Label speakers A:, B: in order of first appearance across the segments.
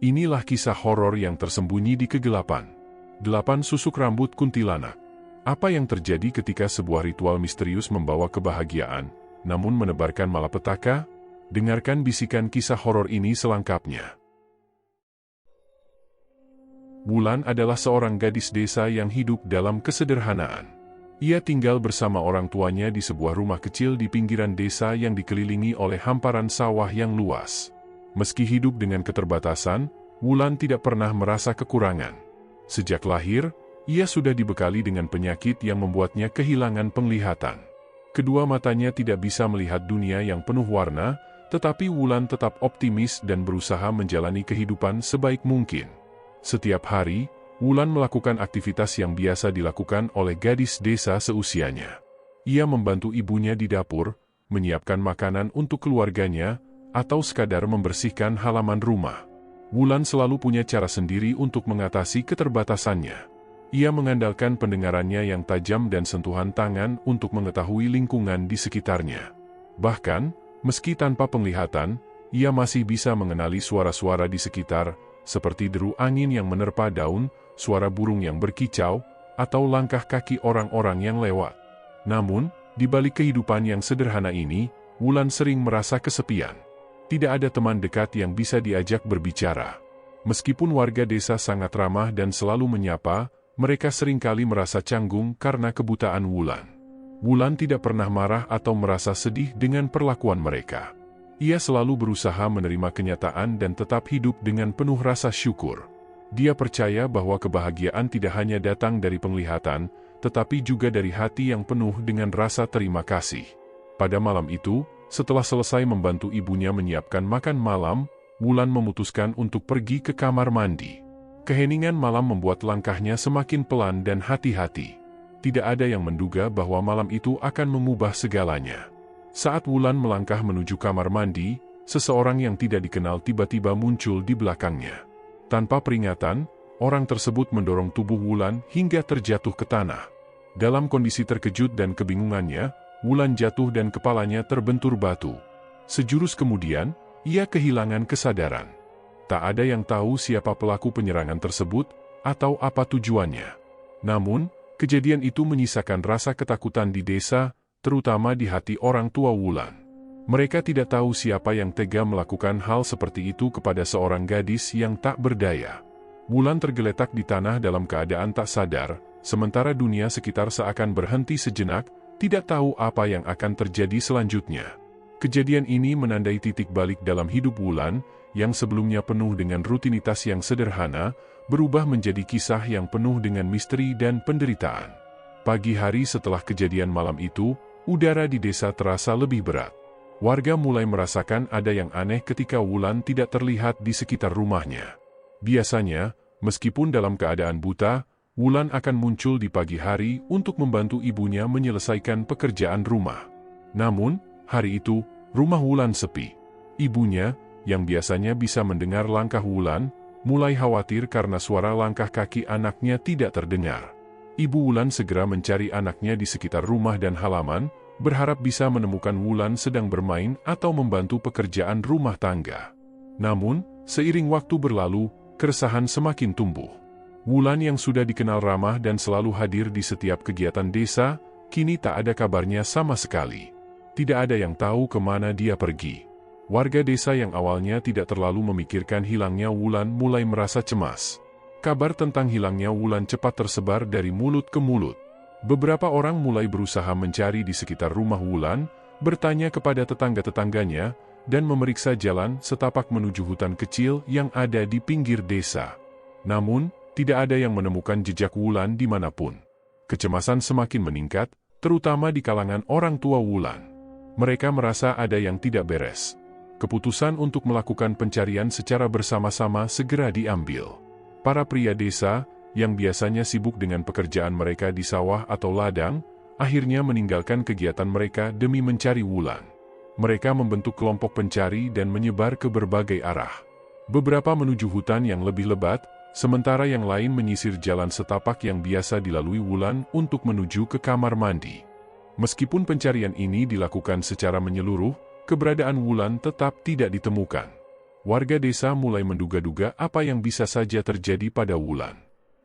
A: Inilah kisah horor yang tersembunyi di kegelapan. 8 susuk rambut kuntilanak. Apa yang terjadi ketika sebuah ritual misterius membawa kebahagiaan, namun menebarkan malapetaka? Dengarkan bisikan kisah horor ini selengkapnya. Wulan adalah seorang gadis desa yang hidup dalam kesederhanaan. Ia tinggal bersama orang tuanya di sebuah rumah kecil di pinggiran desa yang dikelilingi oleh hamparan sawah yang luas. Meski hidup dengan keterbatasan, Wulan tidak pernah merasa kekurangan. Sejak lahir, ia sudah dibekali dengan penyakit yang membuatnya kehilangan penglihatan. Kedua matanya tidak bisa melihat dunia yang penuh warna, tetapi Wulan tetap optimis dan berusaha menjalani kehidupan sebaik mungkin. Setiap hari, Wulan melakukan aktivitas yang biasa dilakukan oleh gadis desa seusianya. Ia membantu ibunya di dapur, menyiapkan makanan untuk keluarganya, atau sekadar membersihkan halaman rumah. Wulan selalu punya cara sendiri untuk mengatasi keterbatasannya. Ia mengandalkan pendengarannya yang tajam dan sentuhan tangan untuk mengetahui lingkungan di sekitarnya. Bahkan, meski tanpa penglihatan, ia masih bisa mengenali suara-suara di sekitar, seperti deru angin yang menerpa daun, suara burung yang berkicau, atau langkah kaki orang-orang yang lewat. Namun, di balik kehidupan yang sederhana ini, Wulan sering merasa kesepian. Tidak ada teman dekat yang bisa diajak berbicara. Meskipun warga desa sangat ramah dan selalu menyapa, mereka seringkali merasa canggung karena kebutaan Wulan. Wulan tidak pernah marah atau merasa sedih dengan perlakuan mereka. Ia selalu berusaha menerima kenyataan dan tetap hidup dengan penuh rasa syukur. Dia percaya bahwa kebahagiaan tidak hanya datang dari penglihatan, tetapi juga dari hati yang penuh dengan rasa terima kasih. Pada malam itu, setelah selesai membantu ibunya menyiapkan makan malam, Wulan memutuskan untuk pergi ke kamar mandi. Keheningan malam membuat langkahnya semakin pelan dan hati-hati. Tidak ada yang menduga bahwa malam itu akan mengubah segalanya. Saat Wulan melangkah menuju kamar mandi, seseorang yang tidak dikenal tiba-tiba muncul di belakangnya. Tanpa peringatan, orang tersebut mendorong tubuh Wulan hingga terjatuh ke tanah. Dalam kondisi terkejut dan kebingungannya, Wulan jatuh dan kepalanya terbentur batu. Sejurus kemudian, ia kehilangan kesadaran. Tak ada yang tahu siapa pelaku penyerangan tersebut, atau apa tujuannya. Namun, kejadian itu menyisakan rasa ketakutan di desa, terutama di hati orang tua Wulan. Mereka tidak tahu siapa yang tega melakukan hal seperti itu kepada seorang gadis yang tak berdaya. Wulan tergeletak di tanah dalam keadaan tak sadar, sementara dunia sekitar seakan berhenti sejenak, tidak tahu apa yang akan terjadi selanjutnya. Kejadian ini menandai titik balik dalam hidup Wulan, yang sebelumnya penuh dengan rutinitas yang sederhana, berubah menjadi kisah yang penuh dengan misteri dan penderitaan. Pagi hari setelah kejadian malam itu, udara di desa terasa lebih berat. Warga mulai merasakan ada yang aneh ketika Wulan tidak terlihat di sekitar rumahnya. Biasanya, meskipun dalam keadaan buta, Wulan akan muncul di pagi hari untuk membantu ibunya menyelesaikan pekerjaan rumah. Namun, hari itu, rumah Wulan sepi. Ibunya, yang biasanya bisa mendengar langkah Wulan, mulai khawatir karena suara langkah kaki anaknya tidak terdengar. Ibu Wulan segera mencari anaknya di sekitar rumah dan halaman, berharap bisa menemukan Wulan sedang bermain atau membantu pekerjaan rumah tangga. Namun, seiring waktu berlalu, keresahan semakin tumbuh. Wulan yang sudah dikenal ramah dan selalu hadir di setiap kegiatan desa, kini tak ada kabarnya sama sekali. Tidak ada yang tahu kemana dia pergi. Warga desa yang awalnya tidak terlalu memikirkan hilangnya Wulan mulai merasa cemas. Kabar tentang hilangnya Wulan cepat tersebar dari mulut ke mulut. Beberapa orang mulai berusaha mencari di sekitar rumah Wulan, bertanya kepada tetangga-tetangganya, dan memeriksa jalan setapak menuju hutan kecil yang ada di pinggir desa. Namun, tidak ada yang menemukan jejak Wulan dimanapun. Kecemasan semakin meningkat, terutama di kalangan orang tua Wulan. Mereka merasa ada yang tidak beres. Keputusan untuk melakukan pencarian secara bersama-sama segera diambil. Para pria desa, yang biasanya sibuk dengan pekerjaan mereka di sawah atau ladang, akhirnya meninggalkan kegiatan mereka demi mencari Wulan. Mereka membentuk kelompok pencari dan menyebar ke berbagai arah. Beberapa menuju hutan yang lebih lebat, sementara yang lain menyisir jalan setapak yang biasa dilalui Wulan untuk menuju ke kamar mandi. Meskipun pencarian ini dilakukan secara menyeluruh, keberadaan Wulan tetap tidak ditemukan. Warga desa mulai menduga-duga apa yang bisa saja terjadi pada Wulan.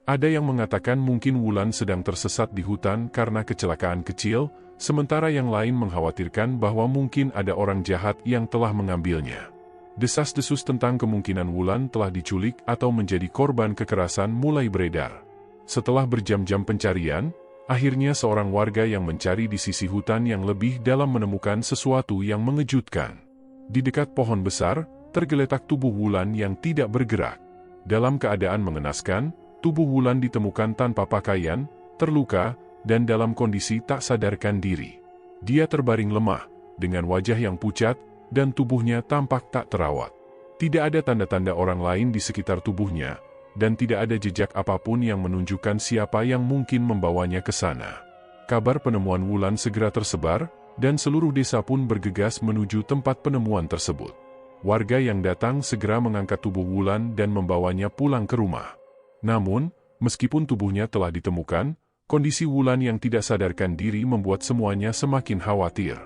A: Ada yang mengatakan mungkin Wulan sedang tersesat di hutan karena kecelakaan kecil, sementara yang lain mengkhawatirkan bahwa mungkin ada orang jahat yang telah mengambilnya. Desas-desus tentang kemungkinan Wulan telah diculik atau menjadi korban kekerasan mulai beredar. Setelah berjam-jam pencarian, akhirnya seorang warga yang mencari di sisi hutan yang lebih dalam menemukan sesuatu yang mengejutkan. Di dekat pohon besar, tergeletak tubuh Wulan yang tidak bergerak. Dalam keadaan mengenaskan, tubuh Wulan ditemukan tanpa pakaian, terluka, dan dalam kondisi tak sadarkan diri. Dia terbaring lemah, dengan wajah yang pucat, dan tubuhnya tampak tak terawat. Tidak ada tanda-tanda orang lain di sekitar tubuhnya, dan tidak ada jejak apapun yang menunjukkan siapa yang mungkin membawanya ke sana. Kabar penemuan Wulan segera tersebar, dan seluruh desa pun bergegas menuju tempat penemuan tersebut. Warga yang datang segera mengangkat tubuh Wulan dan membawanya pulang ke rumah. Namun, meskipun tubuhnya telah ditemukan, kondisi Wulan yang tidak sadarkan diri membuat semuanya semakin khawatir.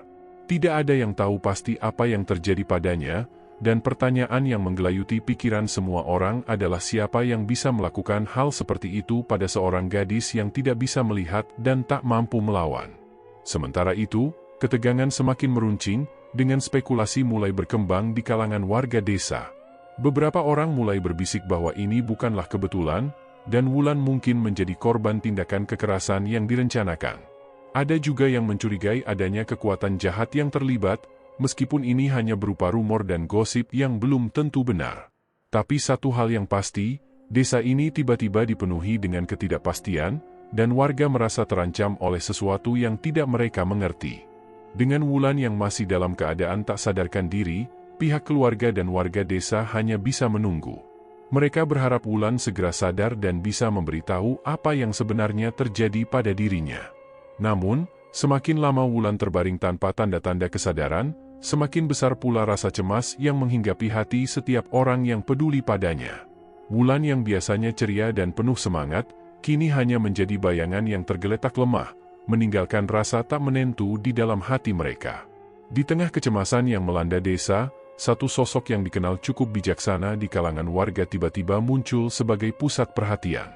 A: Tidak ada yang tahu pasti apa yang terjadi padanya, dan pertanyaan yang menggelayuti pikiran semua orang adalah siapa yang bisa melakukan hal seperti itu pada seorang gadis yang tidak bisa melihat dan tak mampu melawan. Sementara itu, ketegangan semakin meruncing, dengan spekulasi mulai berkembang di kalangan warga desa. Beberapa orang mulai berbisik bahwa ini bukanlah kebetulan, dan Wulan mungkin menjadi korban tindakan kekerasan yang direncanakan. Ada juga yang mencurigai adanya kekuatan jahat yang terlibat, meskipun ini hanya berupa rumor dan gosip yang belum tentu benar. Tapi satu hal yang pasti, desa ini tiba-tiba dipenuhi dengan ketidakpastian, dan warga merasa terancam oleh sesuatu yang tidak mereka mengerti. Dengan Wulan yang masih dalam keadaan tak sadarkan diri, pihak keluarga dan warga desa hanya bisa menunggu. Mereka berharap Wulan segera sadar dan bisa memberitahu apa yang sebenarnya terjadi pada dirinya. Namun, semakin lama Wulan terbaring tanpa tanda-tanda kesadaran, semakin besar pula rasa cemas yang menghinggapi hati setiap orang yang peduli padanya. Wulan yang biasanya ceria dan penuh semangat, kini hanya menjadi bayangan yang tergeletak lemah, meninggalkan rasa tak menentu di dalam hati mereka. Di tengah kecemasan yang melanda desa, satu sosok yang dikenal cukup bijaksana di kalangan warga tiba-tiba muncul sebagai pusat perhatian.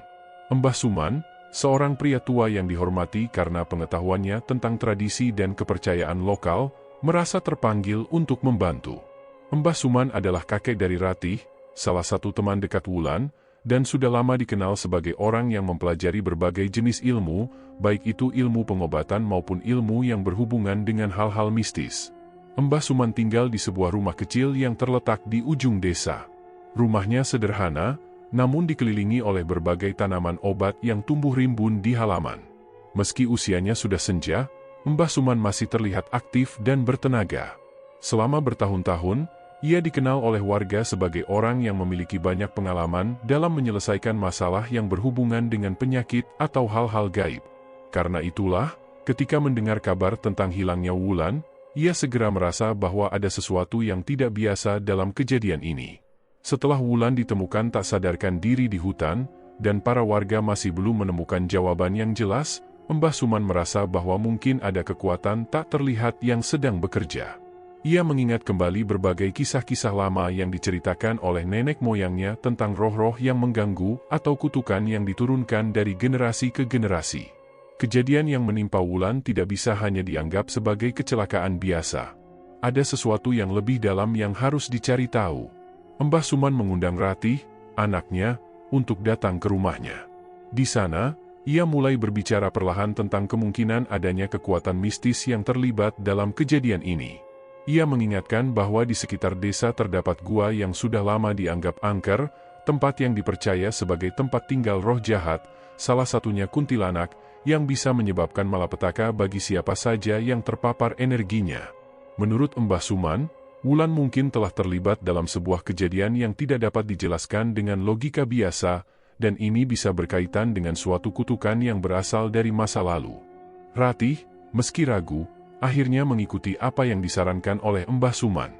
A: Mbah Suman, seorang pria tua yang dihormati karena pengetahuannya tentang tradisi dan kepercayaan lokal, merasa terpanggil untuk membantu. Mbah Suman adalah kakek dari Ratih, salah satu teman dekat Wulan, dan sudah lama dikenal sebagai orang yang mempelajari berbagai jenis ilmu, baik itu ilmu pengobatan maupun ilmu yang berhubungan dengan hal-hal mistis. Mbah Suman tinggal di sebuah rumah kecil yang terletak di ujung desa. Rumahnya sederhana, namun dikelilingi oleh berbagai tanaman obat yang tumbuh rimbun di halaman. Meski usianya sudah senja, Mbah Suman masih terlihat aktif dan bertenaga. Selama bertahun-tahun, ia dikenal oleh warga sebagai orang yang memiliki banyak pengalaman dalam menyelesaikan masalah yang berhubungan dengan penyakit atau hal-hal gaib. Karena itulah, ketika mendengar kabar tentang hilangnya Wulan, ia segera merasa bahwa ada sesuatu yang tidak biasa dalam kejadian ini. Setelah Wulan ditemukan tak sadarkan diri di hutan, dan para warga masih belum menemukan jawaban yang jelas, Mbah Suman merasa bahwa mungkin ada kekuatan tak terlihat yang sedang bekerja. Ia mengingat kembali berbagai kisah-kisah lama yang diceritakan oleh nenek moyangnya tentang roh-roh yang mengganggu atau kutukan yang diturunkan dari generasi ke generasi. Kejadian yang menimpa Wulan tidak bisa hanya dianggap sebagai kecelakaan biasa. Ada sesuatu yang lebih dalam yang harus dicari tahu. Mbah Suman mengundang Ratih, anaknya, untuk datang ke rumahnya. Di sana, ia mulai berbicara perlahan tentang kemungkinan adanya kekuatan mistis yang terlibat dalam kejadian ini. Ia mengingatkan bahwa di sekitar desa terdapat gua yang sudah lama dianggap angker, tempat yang dipercaya sebagai tempat tinggal roh jahat, salah satunya kuntilanak, yang bisa menyebabkan malapetaka bagi siapa saja yang terpapar energinya. Menurut Mbah Suman, Wulan mungkin telah terlibat dalam sebuah kejadian yang tidak dapat dijelaskan dengan logika biasa, dan ini bisa berkaitan dengan suatu kutukan yang berasal dari masa lalu. Ratih, meski ragu, akhirnya mengikuti apa yang disarankan oleh Mbah Suman.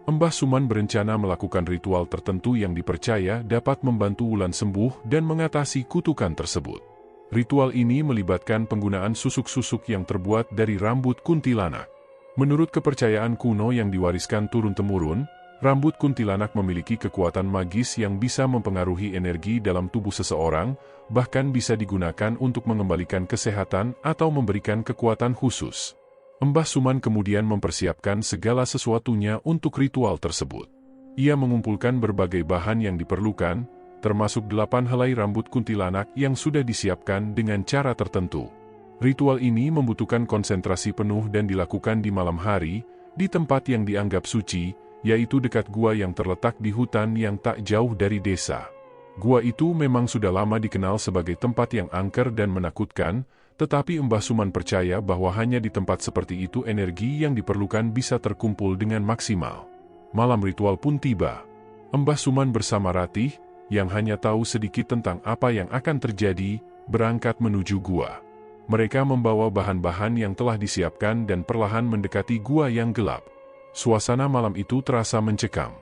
A: Mbah Suman berencana melakukan ritual tertentu yang dipercaya dapat membantu Wulan sembuh dan mengatasi kutukan tersebut. Ritual ini melibatkan penggunaan susuk-susuk yang terbuat dari rambut kuntilanak. Menurut kepercayaan kuno yang diwariskan turun-temurun, Rambut kuntilanak memiliki kekuatan magis yang bisa mempengaruhi energi dalam tubuh seseorang, bahkan bisa digunakan untuk mengembalikan kesehatan atau memberikan kekuatan khusus. Mbah Suman kemudian mempersiapkan segala sesuatunya untuk ritual tersebut. Ia mengumpulkan berbagai bahan yang diperlukan, termasuk 8 helai rambut kuntilanak yang sudah disiapkan dengan cara tertentu. Ritual ini membutuhkan konsentrasi penuh dan dilakukan di malam hari, di tempat yang dianggap suci, yaitu dekat gua yang terletak di hutan yang tak jauh dari desa. Gua itu memang sudah lama dikenal sebagai tempat yang angker dan menakutkan, tetapi Mbah Suman percaya bahwa hanya di tempat seperti itu energi yang diperlukan bisa terkumpul dengan maksimal. Malam ritual pun tiba. Mbah Suman bersama Ratih, yang hanya tahu sedikit tentang apa yang akan terjadi, berangkat menuju gua. Mereka membawa bahan-bahan yang telah disiapkan dan perlahan mendekati gua yang gelap. Suasana malam itu terasa mencekam.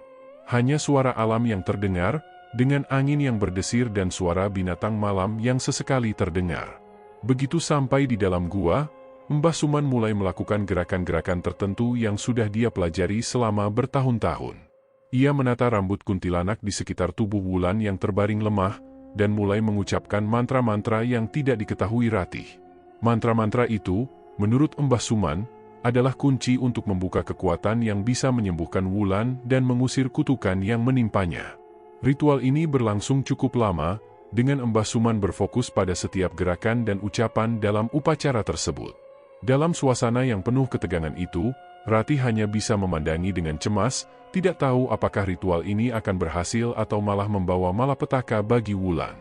A: Hanya suara alam yang terdengar, dengan angin yang berdesir dan suara binatang malam yang sesekali terdengar. Begitu sampai di dalam gua, Mbah Suman mulai melakukan gerakan-gerakan tertentu yang sudah dia pelajari selama bertahun-tahun. Ia menata rambut kuntilanak di sekitar tubuh Wulan yang terbaring lemah, dan mulai mengucapkan mantra-mantra yang tidak diketahui Ratih. Mantra-mantra itu, menurut Mbah Suman, adalah kunci untuk membuka kekuatan yang bisa menyembuhkan Wulan dan mengusir kutukan yang menimpanya. Ritual ini berlangsung cukup lama, dengan Mbah Suman berfokus pada setiap gerakan dan ucapan dalam upacara tersebut. Dalam suasana yang penuh ketegangan itu, Ratih hanya bisa memandangi dengan cemas, tidak tahu apakah ritual ini akan berhasil atau malah membawa malapetaka bagi Wulan.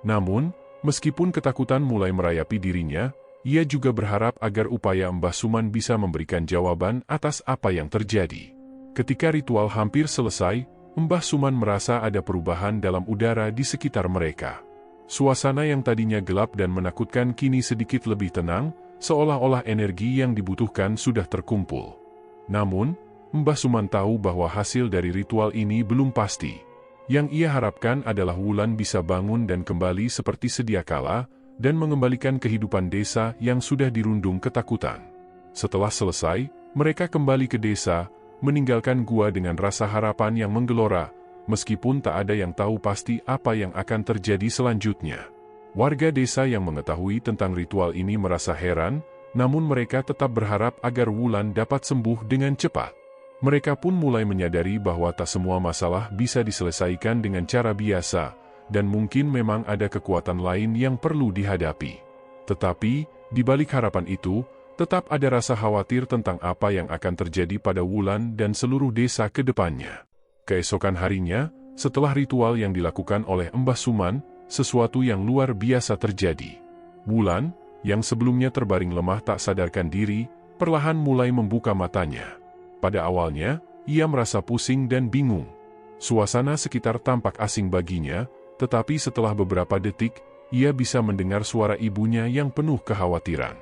A: Namun, meskipun ketakutan mulai merayapi dirinya, ia juga berharap agar upaya Mbah Suman bisa memberikan jawaban atas apa yang terjadi. Ketika ritual hampir selesai, Mbah Suman merasa ada perubahan dalam udara di sekitar mereka. Suasana yang tadinya gelap dan menakutkan kini sedikit lebih tenang, seolah-olah energi yang dibutuhkan sudah terkumpul. Namun, Mbah Suman tahu bahwa hasil dari ritual ini belum pasti. Yang ia harapkan adalah Wulan bisa bangun dan kembali seperti sedia kala, dan mengembalikan kehidupan desa yang sudah dirundung ketakutan. Setelah selesai, mereka kembali ke desa, meninggalkan gua dengan rasa harapan yang menggelora, meskipun tak ada yang tahu pasti apa yang akan terjadi selanjutnya. Warga desa yang mengetahui tentang ritual ini merasa heran, namun mereka tetap berharap agar Wulan dapat sembuh dengan cepat. Mereka pun mulai menyadari bahwa tak semua masalah bisa diselesaikan dengan cara biasa, dan mungkin memang ada kekuatan lain yang perlu dihadapi. Tetapi, di balik harapan itu, tetap ada rasa khawatir tentang apa yang akan terjadi pada Wulan dan seluruh desa ke depannya. Keesokan harinya, setelah ritual yang dilakukan oleh Mbah Suman, sesuatu yang luar biasa terjadi. Wulan, yang sebelumnya terbaring lemah tak sadarkan diri, perlahan mulai membuka matanya. Pada awalnya, ia merasa pusing dan bingung. Suasana sekitar tampak asing baginya, tetapi setelah beberapa detik, ia bisa mendengar suara ibunya yang penuh kekhawatiran.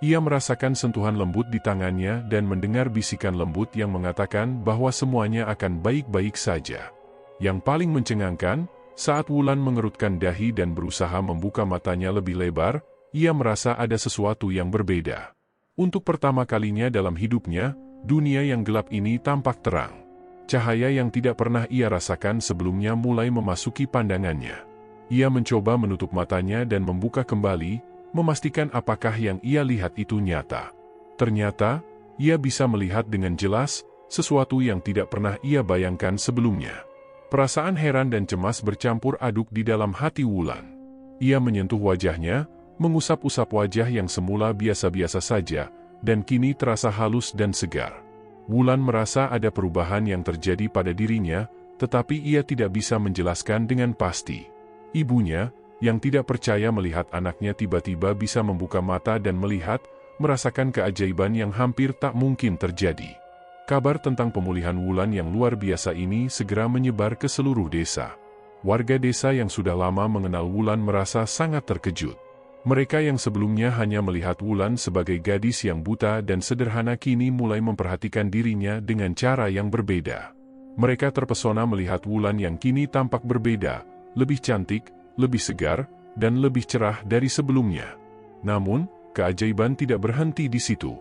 A: Ia merasakan sentuhan lembut di tangannya dan mendengar bisikan lembut yang mengatakan bahwa semuanya akan baik-baik saja. Yang paling mencengangkan, saat Wulan mengerutkan dahi dan berusaha membuka matanya lebih lebar, ia merasa ada sesuatu yang berbeda. Untuk pertama kalinya dalam hidupnya, dunia yang gelap ini tampak terang. Cahaya yang tidak pernah ia rasakan sebelumnya mulai memasuki pandangannya. Ia mencoba menutup matanya dan membuka kembali, memastikan apakah yang ia lihat itu nyata. Ternyata, ia bisa melihat dengan jelas sesuatu yang tidak pernah ia bayangkan sebelumnya. Perasaan heran dan cemas bercampur aduk di dalam hati Wulan. Ia menyentuh wajahnya, mengusap-usap wajah yang semula biasa-biasa saja, dan kini terasa halus dan segar. Wulan merasa ada perubahan yang terjadi pada dirinya, tetapi ia tidak bisa menjelaskan dengan pasti. Ibunya, yang tidak percaya melihat anaknya tiba-tiba bisa membuka mata dan melihat, merasakan keajaiban yang hampir tak mungkin terjadi. Kabar tentang pemulihan Wulan yang luar biasa ini segera menyebar ke seluruh desa. Warga desa yang sudah lama mengenal Wulan merasa sangat terkejut. Mereka yang sebelumnya hanya melihat Wulan sebagai gadis yang buta dan sederhana kini mulai memperhatikan dirinya dengan cara yang berbeda. Mereka terpesona melihat Wulan yang kini tampak berbeda, lebih cantik, lebih segar, dan lebih cerah dari sebelumnya. Namun, keajaiban tidak berhenti di situ.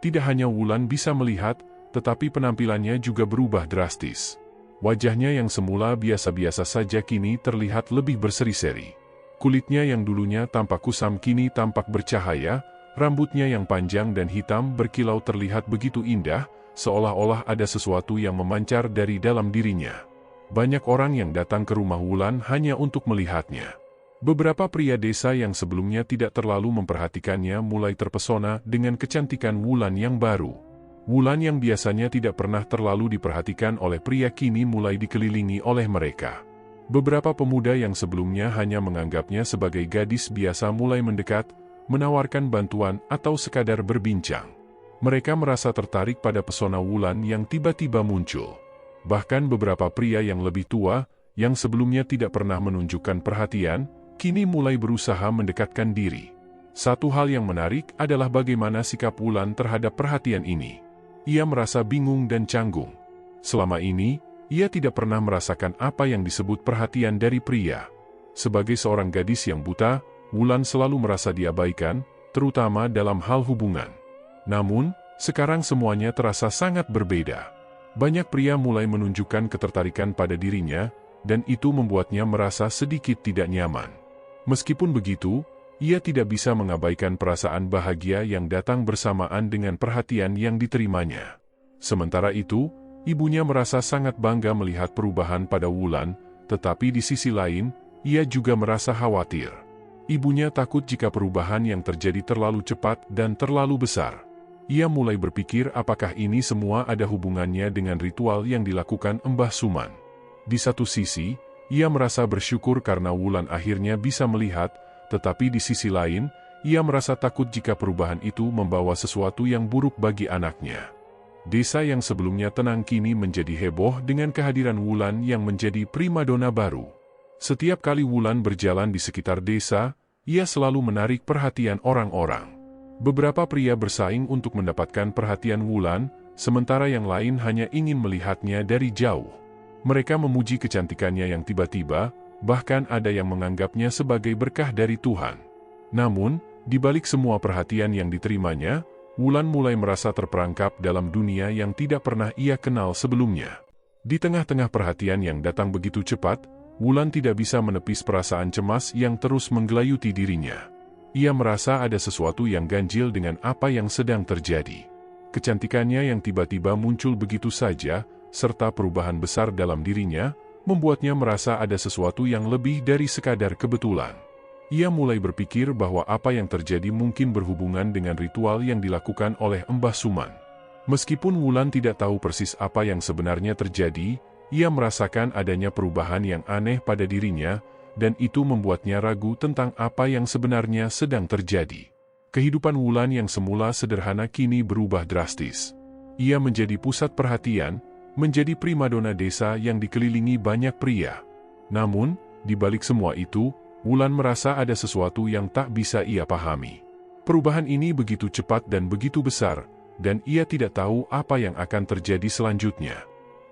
A: Tidak hanya Wulan bisa melihat, tetapi penampilannya juga berubah drastis. Wajahnya yang semula biasa-biasa saja kini terlihat lebih berseri-seri. Kulitnya yang dulunya tampak kusam kini tampak bercahaya, rambutnya yang panjang dan hitam berkilau terlihat begitu indah, seolah-olah ada sesuatu yang memancar dari dalam dirinya. Banyak orang yang datang ke rumah Wulan hanya untuk melihatnya. Beberapa pria desa yang sebelumnya tidak terlalu memperhatikannya mulai terpesona dengan kecantikan Wulan yang baru. Wulan yang biasanya tidak pernah terlalu diperhatikan oleh pria kini mulai dikelilingi oleh mereka. Beberapa pemuda yang sebelumnya hanya menganggapnya sebagai gadis biasa mulai mendekat, menawarkan bantuan atau sekadar berbincang. Mereka merasa tertarik pada pesona Wulan yang tiba-tiba muncul. Bahkan beberapa pria yang lebih tua, yang sebelumnya tidak pernah menunjukkan perhatian, kini mulai berusaha mendekatkan diri. Satu hal yang menarik adalah bagaimana sikap Wulan terhadap perhatian ini. Ia merasa bingung dan canggung. Selama ini, ia tidak pernah merasakan apa yang disebut perhatian dari pria. Sebagai seorang gadis yang buta, Wulan selalu merasa diabaikan, terutama dalam hal hubungan. Namun, sekarang semuanya terasa sangat berbeda. Banyak pria mulai menunjukkan ketertarikan pada dirinya, dan itu membuatnya merasa sedikit tidak nyaman. Meskipun begitu, ia tidak bisa mengabaikan perasaan bahagia yang datang bersamaan dengan perhatian yang diterimanya. Sementara itu, ibunya merasa sangat bangga melihat perubahan pada Wulan, tetapi di sisi lain, ia juga merasa khawatir. Ibunya takut jika perubahan yang terjadi terlalu cepat dan terlalu besar. Ia mulai berpikir apakah ini semua ada hubungannya dengan ritual yang dilakukan Mbah Suman. Di satu sisi, ia merasa bersyukur karena Wulan akhirnya bisa melihat, tetapi di sisi lain, ia merasa takut jika perubahan itu membawa sesuatu yang buruk bagi anaknya. Desa yang sebelumnya tenang kini menjadi heboh dengan kehadiran Wulan yang menjadi primadona baru. Setiap kali Wulan berjalan di sekitar desa, ia selalu menarik perhatian orang-orang. Beberapa pria bersaing untuk mendapatkan perhatian Wulan, sementara yang lain hanya ingin melihatnya dari jauh. Mereka memuji kecantikannya yang tiba-tiba, bahkan ada yang menganggapnya sebagai berkah dari Tuhan. Namun, di balik semua perhatian yang diterimanya, Wulan mulai merasa terperangkap dalam dunia yang tidak pernah ia kenal sebelumnya. Di tengah-tengah perhatian yang datang begitu cepat, Wulan tidak bisa menepis perasaan cemas yang terus menggelayuti dirinya. Ia merasa ada sesuatu yang ganjil dengan apa yang sedang terjadi. Kecantikannya yang tiba-tiba muncul begitu saja, serta perubahan besar dalam dirinya, membuatnya merasa ada sesuatu yang lebih dari sekadar kebetulan. Ia mulai berpikir bahwa apa yang terjadi mungkin berhubungan dengan ritual yang dilakukan oleh Mbah Suman. Meskipun Wulan tidak tahu persis apa yang sebenarnya terjadi, ia merasakan adanya perubahan yang aneh pada dirinya, dan itu membuatnya ragu tentang apa yang sebenarnya sedang terjadi. Kehidupan Wulan yang semula sederhana kini berubah drastis. Ia menjadi pusat perhatian, menjadi primadona desa yang dikelilingi banyak pria. Namun, di balik semua itu, Wulan merasa ada sesuatu yang tak bisa ia pahami. Perubahan ini begitu cepat dan begitu besar, dan ia tidak tahu apa yang akan terjadi selanjutnya.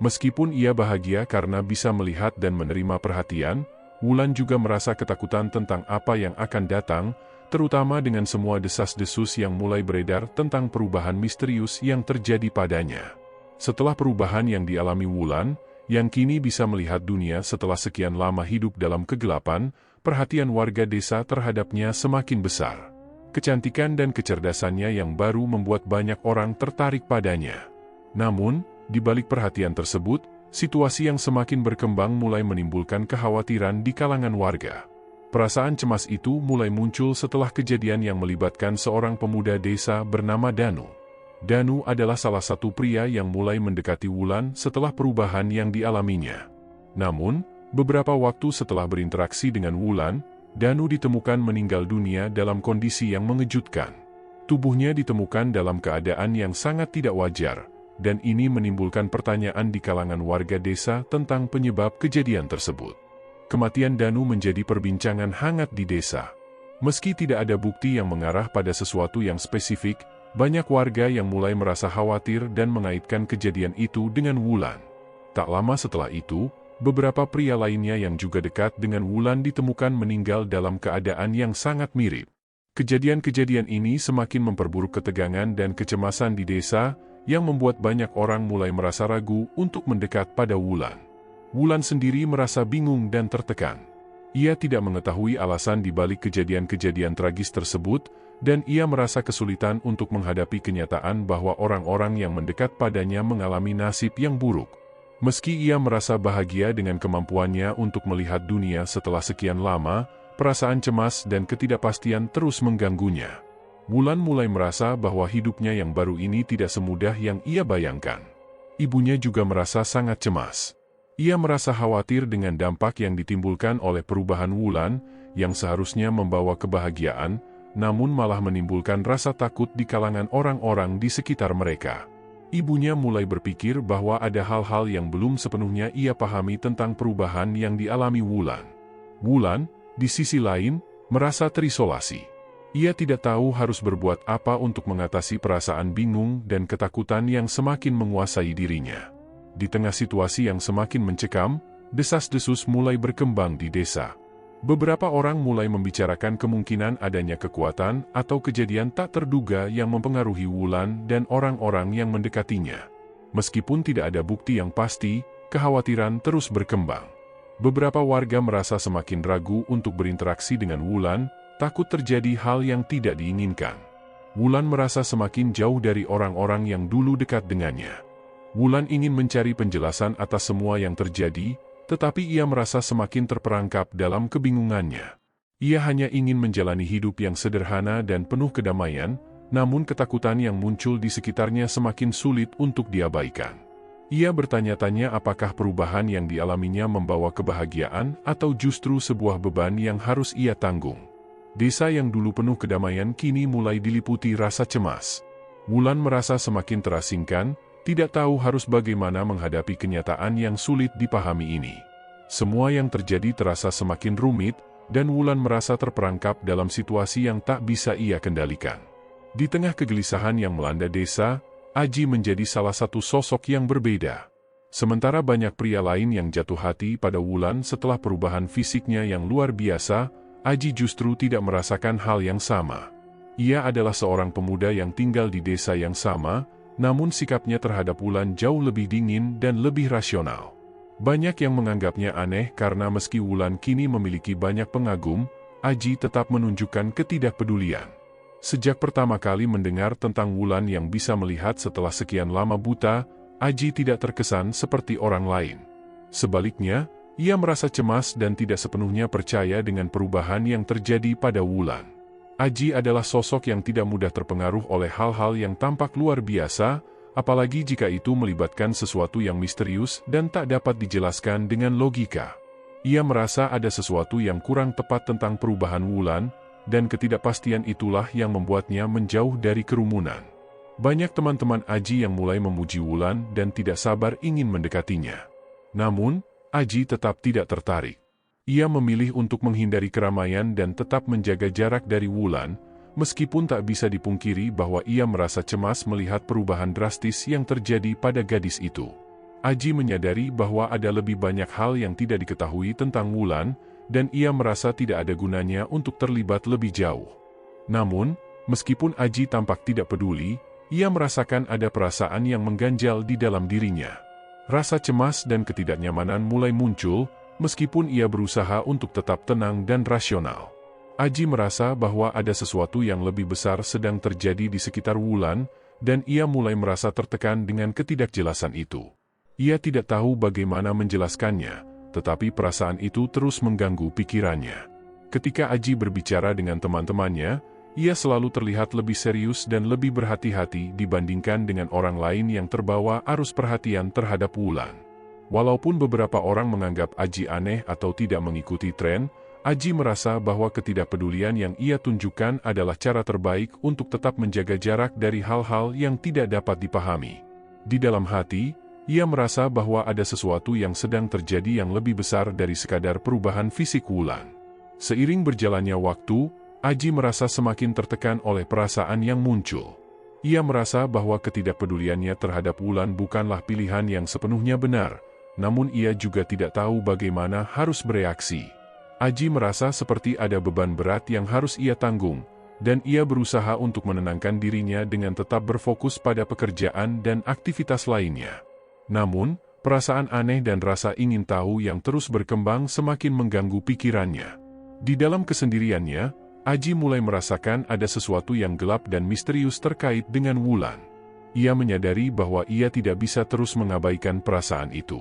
A: Meskipun ia bahagia karena bisa melihat dan menerima perhatian, Wulan juga merasa ketakutan tentang apa yang akan datang, terutama dengan semua desas-desus yang mulai beredar tentang perubahan misterius yang terjadi padanya. Setelah perubahan yang dialami Wulan, yang kini bisa melihat dunia setelah sekian lama hidup dalam kegelapan, perhatian warga desa terhadapnya semakin besar. Kecantikan dan kecerdasannya yang baru membuat banyak orang tertarik padanya. Namun, di balik perhatian tersebut, situasi yang semakin berkembang mulai menimbulkan kekhawatiran di kalangan warga. Perasaan cemas itu mulai muncul setelah kejadian yang melibatkan seorang pemuda desa bernama Danu. Danu adalah salah satu pria yang mulai mendekati Wulan setelah perubahan yang dialaminya. Namun, beberapa waktu setelah berinteraksi dengan Wulan, Danu ditemukan meninggal dunia dalam kondisi yang mengejutkan. Tubuhnya ditemukan dalam keadaan yang sangat tidak wajar, dan ini menimbulkan pertanyaan di kalangan warga desa tentang penyebab kejadian tersebut. Kematian Danu menjadi perbincangan hangat di desa. Meski tidak ada bukti yang mengarah pada sesuatu yang spesifik, banyak warga yang mulai merasa khawatir dan mengaitkan kejadian itu dengan Wulan. Tak lama setelah itu, beberapa pria lainnya yang juga dekat dengan Wulan ditemukan meninggal dalam keadaan yang sangat mirip. Kejadian-kejadian ini semakin memperburuk ketegangan dan kecemasan di desa, yang membuat banyak orang mulai merasa ragu untuk mendekat pada Wulan. Wulan sendiri merasa bingung dan tertekan. Ia tidak mengetahui alasan di balik kejadian-kejadian tragis tersebut, dan ia merasa kesulitan untuk menghadapi kenyataan bahwa orang-orang yang mendekat padanya mengalami nasib yang buruk. Meski ia merasa bahagia dengan kemampuannya untuk melihat dunia setelah sekian lama, perasaan cemas dan ketidakpastian terus mengganggunya. Wulan mulai merasa bahwa hidupnya yang baru ini tidak semudah yang ia bayangkan. Ibunya juga merasa sangat cemas. Ia merasa khawatir dengan dampak yang ditimbulkan oleh perubahan Wulan, yang seharusnya membawa kebahagiaan, namun malah menimbulkan rasa takut di kalangan orang-orang di sekitar mereka. Ibunya mulai berpikir bahwa ada hal-hal yang belum sepenuhnya ia pahami tentang perubahan yang dialami Wulan. Wulan, di sisi lain, merasa terisolasi. Ia tidak tahu harus berbuat apa untuk mengatasi perasaan bingung dan ketakutan yang semakin menguasai dirinya. Di tengah situasi yang semakin mencekam, desas-desus mulai berkembang di desa. Beberapa orang mulai membicarakan kemungkinan adanya kekuatan atau kejadian tak terduga yang mempengaruhi Wulan dan orang-orang yang mendekatinya. Meskipun tidak ada bukti yang pasti, kekhawatiran terus berkembang. Beberapa warga merasa semakin ragu untuk berinteraksi dengan Wulan, takut terjadi hal yang tidak diinginkan. Wulan merasa semakin jauh dari orang-orang yang dulu dekat dengannya. Wulan ingin mencari penjelasan atas semua yang terjadi, tetapi ia merasa semakin terperangkap dalam kebingungannya. Ia hanya ingin menjalani hidup yang sederhana dan penuh kedamaian, namun ketakutan yang muncul di sekitarnya semakin sulit untuk diabaikan. Ia bertanya-tanya apakah perubahan yang dialaminya membawa kebahagiaan atau justru sebuah beban yang harus ia tanggung. Desa yang dulu penuh kedamaian kini mulai diliputi rasa cemas. Wulan merasa semakin terasingkan, tidak tahu harus bagaimana menghadapi kenyataan yang sulit dipahami ini. Semua yang terjadi terasa semakin rumit, dan Wulan merasa terperangkap dalam situasi yang tak bisa ia kendalikan. Di tengah kegelisahan yang melanda desa, Aji menjadi salah satu sosok yang berbeda. Sementara banyak pria lain yang jatuh hati pada Wulan setelah perubahan fisiknya yang luar biasa, Aji justru tidak merasakan hal yang sama. Ia adalah seorang pemuda yang tinggal di desa yang sama, namun sikapnya terhadap Wulan jauh lebih dingin dan lebih rasional. Banyak yang menganggapnya aneh karena meski Wulan kini memiliki banyak pengagum, Aji tetap menunjukkan ketidakpedulian. Sejak pertama kali mendengar tentang Wulan yang bisa melihat setelah sekian lama buta, Aji tidak terkesan seperti orang lain. Sebaliknya, ia merasa cemas dan tidak sepenuhnya percaya dengan perubahan yang terjadi pada Wulan. Aji adalah sosok yang tidak mudah terpengaruh oleh hal-hal yang tampak luar biasa, apalagi jika itu melibatkan sesuatu yang misterius dan tak dapat dijelaskan dengan logika. Ia merasa ada sesuatu yang kurang tepat tentang perubahan Wulan, dan ketidakpastian itulah yang membuatnya menjauh dari kerumunan. Banyak teman-teman Aji yang mulai memuji Wulan dan tidak sabar ingin mendekatinya. Namun, Aji tetap tidak tertarik. Ia memilih untuk menghindari keramaian dan tetap menjaga jarak dari Wulan, meskipun tak bisa dipungkiri bahwa ia merasa cemas melihat perubahan drastis yang terjadi pada gadis itu. Aji menyadari bahwa ada lebih banyak hal yang tidak diketahui tentang Wulan, dan ia merasa tidak ada gunanya untuk terlibat lebih jauh. Namun, meskipun Aji tampak tidak peduli, ia merasakan ada perasaan yang mengganjal di dalam dirinya. Rasa cemas dan ketidaknyamanan mulai muncul, meskipun ia berusaha untuk tetap tenang dan rasional. Aji merasa bahwa ada sesuatu yang lebih besar sedang terjadi di sekitar Wulan, dan ia mulai merasa tertekan dengan ketidakjelasan itu. Ia tidak tahu bagaimana menjelaskannya, tetapi perasaan itu terus mengganggu pikirannya. Ketika Aji berbicara dengan teman-temannya, ia selalu terlihat lebih serius dan lebih berhati-hati dibandingkan dengan orang lain yang terbawa arus perhatian terhadap Wulan. Walaupun beberapa orang menganggap Aji aneh atau tidak mengikuti tren, Aji merasa bahwa ketidakpedulian yang ia tunjukkan adalah cara terbaik untuk tetap menjaga jarak dari hal-hal yang tidak dapat dipahami. Di dalam hati, ia merasa bahwa ada sesuatu yang sedang terjadi yang lebih besar dari sekadar perubahan fisik Wulan. Seiring berjalannya waktu, Aji merasa semakin tertekan oleh perasaan yang muncul. Ia merasa bahwa ketidakpeduliannya terhadap Wulan bukanlah pilihan yang sepenuhnya benar, namun ia juga tidak tahu bagaimana harus bereaksi. Aji merasa seperti ada beban berat yang harus ia tanggung, dan ia berusaha untuk menenangkan dirinya dengan tetap berfokus pada pekerjaan dan aktivitas lainnya. Namun, Perasaan aneh dan rasa ingin tahu yang terus berkembang semakin mengganggu pikirannya. Di dalam kesendiriannya, Aji mulai merasakan ada sesuatu yang gelap dan misterius terkait dengan Wulan. Ia menyadari bahwa ia tidak bisa terus mengabaikan perasaan itu.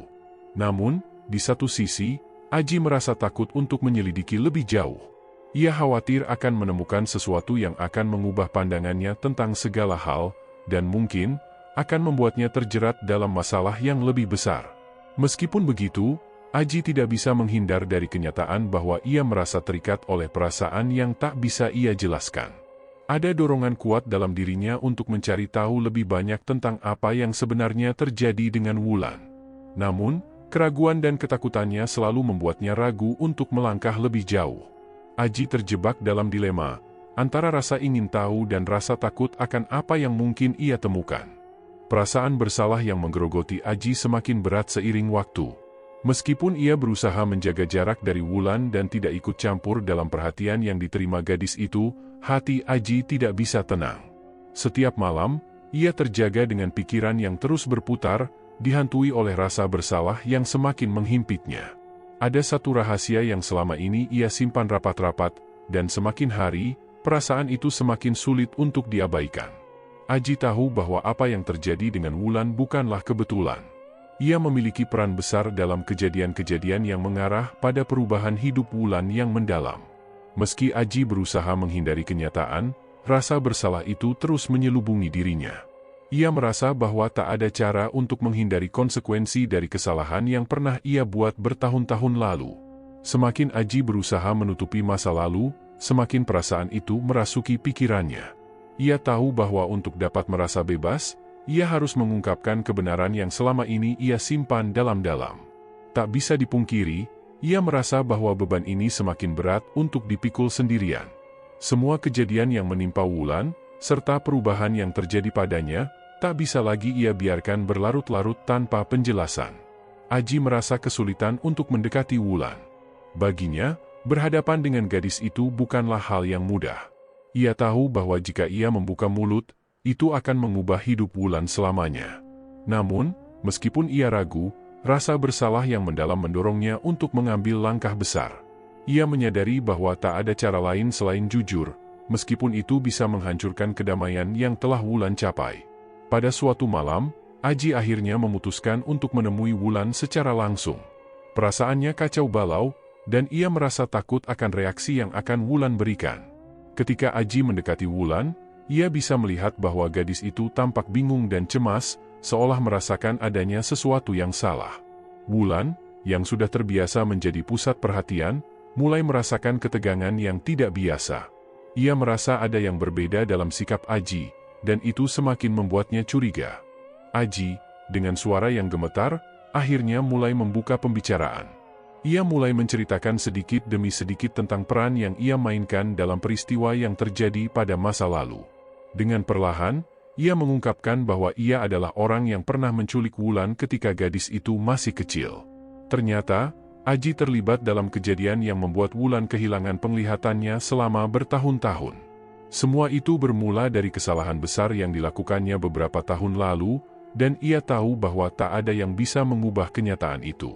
A: Namun, di satu sisi, Aji merasa takut untuk menyelidiki lebih jauh. Ia khawatir akan menemukan sesuatu yang akan mengubah pandangannya tentang segala hal, dan mungkin akan membuatnya terjerat dalam masalah yang lebih besar. Meskipun begitu, Aji tidak bisa menghindar dari kenyataan bahwa ia merasa terikat oleh perasaan yang tak bisa ia jelaskan. Ada dorongan kuat dalam dirinya untuk mencari tahu lebih banyak tentang apa yang sebenarnya terjadi dengan Wulan. Namun, keraguan dan ketakutannya selalu membuatnya ragu untuk melangkah lebih jauh. Aji terjebak dalam dilema antara rasa ingin tahu dan rasa takut akan apa yang mungkin ia temukan. Perasaan bersalah yang menggerogoti Aji semakin berat seiring waktu. Meskipun ia berusaha menjaga jarak dari Wulan dan tidak ikut campur dalam perhatian yang diterima gadis itu, hati Aji tidak bisa tenang. Setiap malam, ia terjaga dengan pikiran yang terus berputar, dihantui oleh rasa bersalah yang semakin menghimpitnya. Ada satu rahasia yang selama ini ia simpan rapat-rapat, dan semakin hari, perasaan itu semakin sulit untuk diabaikan. Aji tahu bahwa apa yang terjadi dengan Wulan bukanlah kebetulan. Ia memiliki peran besar dalam kejadian-kejadian yang mengarah pada perubahan hidup Wulan yang mendalam. Meski Aji berusaha menghindari kenyataan, rasa bersalah itu terus menyelubungi dirinya. Ia merasa bahwa tak ada cara untuk menghindari konsekuensi dari kesalahan yang pernah ia buat bertahun-tahun lalu. Semakin Aji berusaha menutupi masa lalu, semakin perasaan itu merasuki pikirannya. Ia tahu bahwa untuk dapat merasa bebas, ia harus mengungkapkan kebenaran yang selama ini ia simpan dalam-dalam. Tak bisa dipungkiri, ia merasa bahwa beban ini semakin berat untuk dipikul sendirian. Semua kejadian yang menimpa Wulan, serta perubahan yang terjadi padanya, tak bisa lagi ia biarkan berlarut-larut tanpa penjelasan. Aji merasa kesulitan untuk mendekati Wulan. Baginya, berhadapan dengan gadis itu bukanlah hal yang mudah. Ia tahu bahwa jika ia membuka mulut, itu akan mengubah hidup Wulan selamanya. Namun, meskipun ia ragu, rasa bersalah yang mendalam mendorongnya untuk mengambil langkah besar. Ia menyadari bahwa tak ada cara lain selain jujur, meskipun itu bisa menghancurkan kedamaian yang telah Wulan capai. Pada suatu malam, Aji akhirnya memutuskan untuk menemui Wulan secara langsung. Perasaannya kacau balau, dan ia merasa takut akan reaksi yang akan Wulan berikan. Ketika Aji mendekati Wulan, ia bisa melihat bahwa gadis itu tampak bingung dan cemas, seolah merasakan adanya sesuatu yang salah. Wulan, yang sudah terbiasa menjadi pusat perhatian, mulai merasakan ketegangan yang tidak biasa. Ia merasa ada yang berbeda dalam sikap Aji, dan itu semakin membuatnya curiga. Aji, dengan suara yang gemetar, akhirnya mulai membuka pembicaraan. Ia mulai menceritakan sedikit demi sedikit tentang peran yang ia mainkan dalam peristiwa yang terjadi pada masa lalu. Dengan perlahan, ia mengungkapkan bahwa ia adalah orang yang pernah menculik Wulan ketika gadis itu masih kecil. Ternyata, Aji terlibat dalam kejadian yang membuat Wulan kehilangan penglihatannya selama bertahun-tahun. Semua itu bermula dari kesalahan besar yang dilakukannya beberapa tahun lalu, dan ia tahu bahwa tak ada yang bisa mengubah kenyataan itu.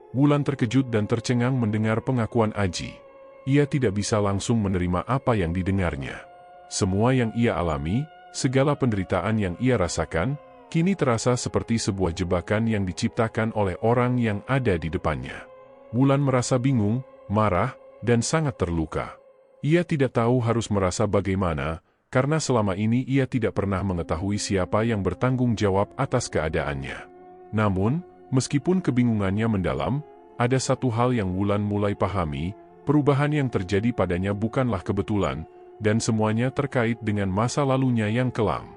A: Wulan terkejut dan tercengang mendengar pengakuan Aji. Ia tidak bisa langsung menerima apa yang didengarnya. Semua yang ia alami, segala penderitaan yang ia rasakan, kini terasa seperti sebuah jebakan yang diciptakan oleh orang yang ada di depannya. Wulan merasa bingung, marah, dan sangat terluka. Ia tidak tahu harus merasa bagaimana, karena selama ini ia tidak pernah mengetahui siapa yang bertanggung jawab atas keadaannya. Namun, meskipun kebingungannya mendalam, ada satu hal yang Wulan mulai pahami, perubahan yang terjadi padanya bukanlah kebetulan, dan semuanya terkait dengan masa lalunya yang kelam.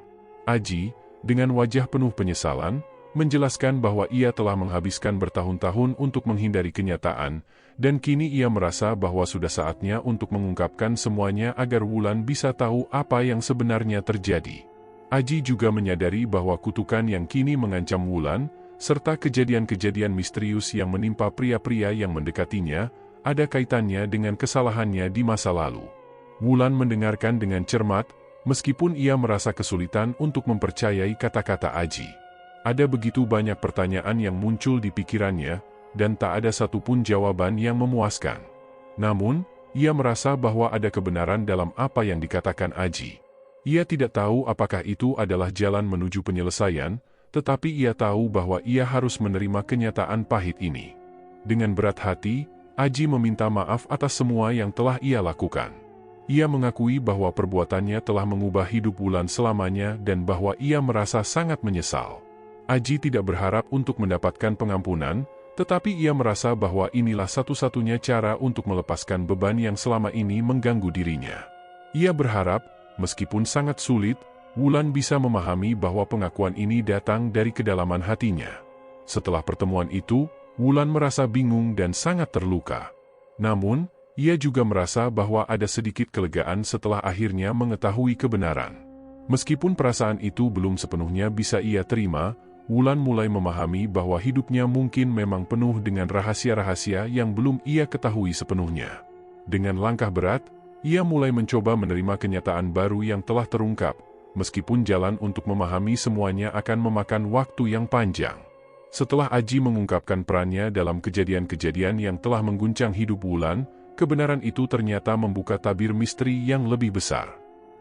A: Aji, dengan wajah penuh penyesalan, menjelaskan bahwa ia telah menghabiskan bertahun-tahun untuk menghindari kenyataan, dan kini ia merasa bahwa sudah saatnya untuk mengungkapkan semuanya agar Wulan bisa tahu apa yang sebenarnya terjadi. Aji juga menyadari bahwa kutukan yang kini mengancam Wulan, serta kejadian-kejadian misterius yang menimpa pria-pria yang mendekatinya, ada kaitannya dengan kesalahannya di masa lalu. Wulan mendengarkan dengan cermat, meskipun ia merasa kesulitan untuk mempercayai kata-kata Aji. Ada begitu banyak pertanyaan yang muncul di pikirannya, dan tak ada satupun jawaban yang memuaskan. Namun, ia merasa bahwa ada kebenaran dalam apa yang dikatakan Aji. Ia tidak tahu apakah itu adalah jalan menuju penyelesaian, tetapi ia tahu bahwa ia harus menerima kenyataan pahit ini. Dengan berat hati, Aji meminta maaf atas semua yang telah ia lakukan. Ia mengakui bahwa perbuatannya telah mengubah hidup Wulan selamanya dan bahwa ia merasa sangat menyesal. Aji tidak berharap untuk mendapatkan pengampunan, tetapi ia merasa bahwa inilah satu-satunya cara untuk melepaskan beban yang selama ini mengganggu dirinya. Ia berharap, meskipun sangat sulit, Wulan bisa memahami bahwa pengakuan ini datang dari kedalaman hatinya. Setelah pertemuan itu, Wulan merasa bingung dan sangat terluka. Namun, ia juga merasa bahwa ada sedikit kelegaan setelah akhirnya mengetahui kebenaran. Meskipun perasaan itu belum sepenuhnya bisa ia terima, Wulan mulai memahami bahwa hidupnya mungkin memang penuh dengan rahasia-rahasia yang belum ia ketahui sepenuhnya. Dengan langkah berat, ia mulai mencoba menerima kenyataan baru yang telah terungkap, meskipun jalan untuk memahami semuanya akan memakan waktu yang panjang. Setelah Aji mengungkapkan perannya dalam kejadian-kejadian yang telah mengguncang hidup Wulan, kebenaran itu ternyata membuka tabir misteri yang lebih besar.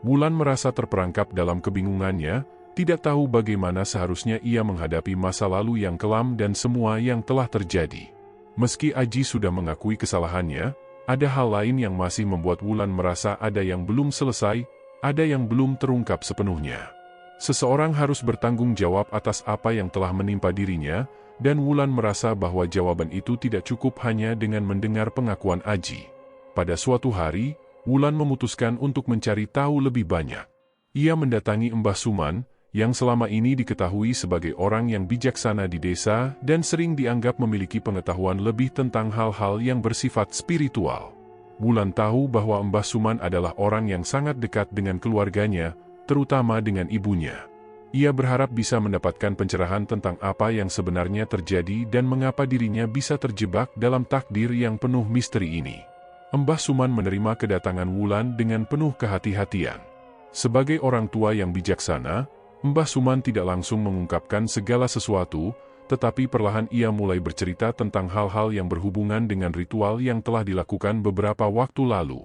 A: Wulan merasa terperangkap dalam kebingungannya, tidak tahu bagaimana seharusnya ia menghadapi masa lalu yang kelam dan semua yang telah terjadi. Meski Aji sudah mengakui kesalahannya, ada hal lain yang masih membuat Wulan merasa ada yang belum selesai, ada yang belum terungkap sepenuhnya. Seseorang harus bertanggung jawab atas apa yang telah menimpa dirinya, dan Wulan merasa bahwa jawaban itu tidak cukup hanya dengan mendengar pengakuan Aji. Pada suatu hari, Wulan memutuskan untuk mencari tahu lebih banyak. Ia mendatangi Mbah Suman, yang selama ini diketahui sebagai orang yang bijaksana di desa dan sering dianggap memiliki pengetahuan lebih tentang hal-hal yang bersifat spiritual. Wulan tahu bahwa Mbah Suman adalah orang yang sangat dekat dengan keluarganya, terutama dengan ibunya. Ia berharap bisa mendapatkan pencerahan tentang apa yang sebenarnya terjadi dan mengapa dirinya bisa terjebak dalam takdir yang penuh misteri ini. Mbah Suman menerima kedatangan Wulan dengan penuh kehati-hatian. Sebagai orang tua yang bijaksana, Mbah Suman tidak langsung mengungkapkan segala sesuatu, tetapi perlahan ia mulai bercerita tentang hal-hal yang berhubungan dengan ritual yang telah dilakukan beberapa waktu lalu.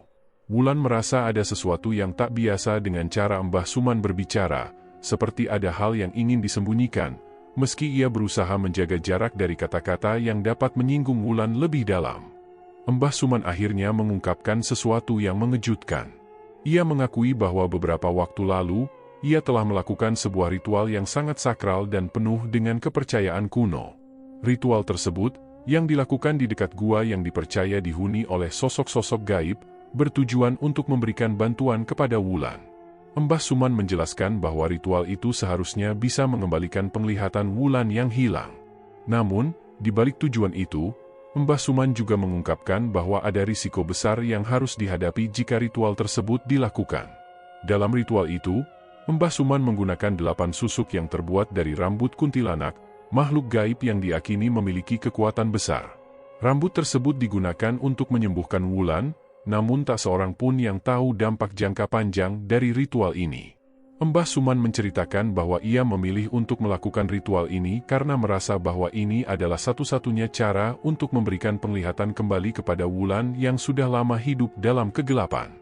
A: Wulan merasa ada sesuatu yang tak biasa dengan cara Mbah Suman berbicara, seperti ada hal yang ingin disembunyikan, meski ia berusaha menjaga jarak dari kata-kata yang dapat menyinggung Wulan lebih dalam. Mbah Suman akhirnya mengungkapkan sesuatu yang mengejutkan. Ia mengakui bahwa beberapa waktu lalu, ia telah melakukan sebuah ritual yang sangat sakral dan penuh dengan kepercayaan kuno. Ritual tersebut, yang dilakukan di dekat gua yang dipercaya dihuni oleh sosok-sosok gaib, bertujuan untuk memberikan bantuan kepada Wulan. Mbah Suman menjelaskan bahwa ritual itu seharusnya bisa mengembalikan penglihatan Wulan yang hilang. Namun, di balik tujuan itu, Mbah Suman juga mengungkapkan bahwa ada risiko besar yang harus dihadapi jika ritual tersebut dilakukan. Dalam ritual itu, Mbah Suman menggunakan 8 susuk yang terbuat dari rambut kuntilanak, makhluk gaib yang diakini memiliki kekuatan besar. Rambut tersebut digunakan untuk menyembuhkan Wulan, namun tak seorang pun yang tahu dampak jangka panjang dari ritual ini. Mbah Suman menceritakan bahwa ia memilih untuk melakukan ritual ini karena merasa bahwa ini adalah satu-satunya cara untuk memberikan penglihatan kembali kepada Wulan yang sudah lama hidup dalam kegelapan.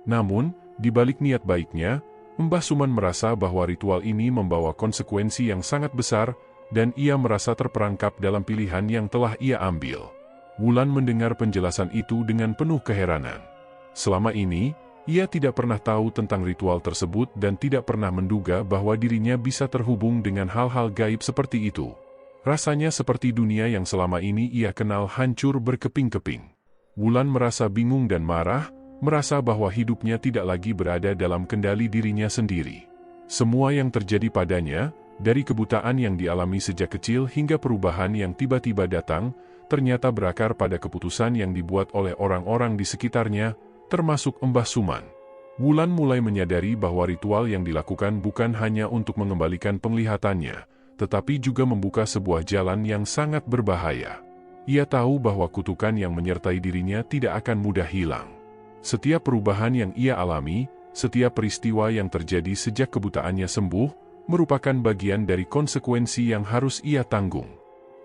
A: Namun, di balik niat baiknya, Mbah Suman merasa bahwa ritual ini membawa konsekuensi yang sangat besar, dan ia merasa terperangkap dalam pilihan yang telah ia ambil. Wulan mendengar penjelasan itu dengan penuh keheranan. Selama ini, ia tidak pernah tahu tentang ritual tersebut dan tidak pernah menduga bahwa dirinya bisa terhubung dengan hal-hal gaib seperti itu. Rasanya seperti dunia yang selama ini ia kenal hancur berkeping-keping. Wulan merasa bingung dan marah, merasa bahwa hidupnya tidak lagi berada dalam kendali dirinya sendiri. Semua yang terjadi padanya, dari kebutaan yang dialami sejak kecil hingga perubahan yang tiba-tiba datang, ternyata berakar pada keputusan yang dibuat oleh orang-orang di sekitarnya, termasuk Mbah Suman. Wulan mulai menyadari bahwa ritual yang dilakukan bukan hanya untuk mengembalikan penglihatannya, tetapi juga membuka sebuah jalan yang sangat berbahaya. Ia tahu bahwa kutukan yang menyertai dirinya tidak akan mudah hilang. Setiap perubahan yang ia alami, setiap peristiwa yang terjadi sejak kebutaannya sembuh, merupakan bagian dari konsekuensi yang harus ia tanggung.